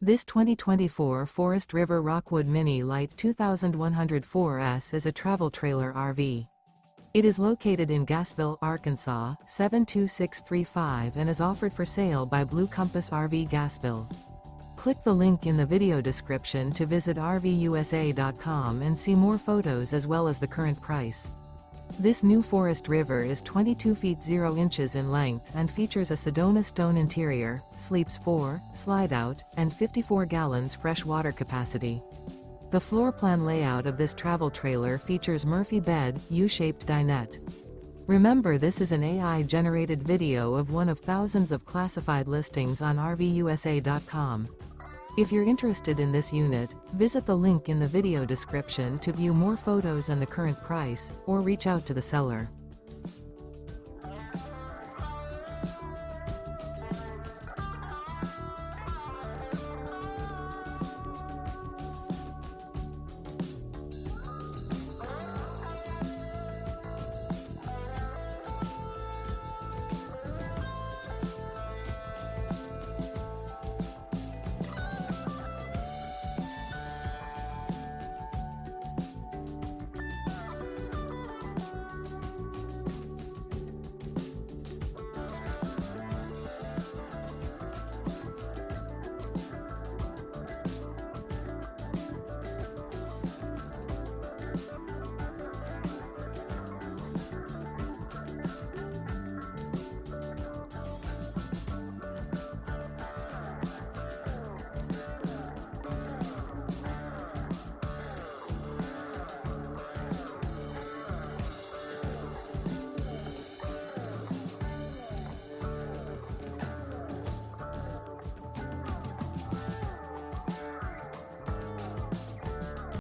This 2024 Forest River Rockwood Mini Lite 2104S is a travel trailer RV. It is located in Gassville, Arkansas, 72635 and is offered for sale by Blue Compass RV Gassville. Click the link in the video description to visit RVUSA.com and see more photos as well as the current price. This new Forest River is 22 feet 0 inches in length and features a SEDONA-STONE interior, sleeps 4, Slideout, and 54 gallons fresh water capacity. The floor plan layout of this travel trailer features Murphy bed, U-shaped dinette. Remember, this is an AI-generated video of one of thousands of classified listings on RVUSA.com. If you're interested in this unit, visit the link in the video description to view more photos and the current price, or reach out to the seller.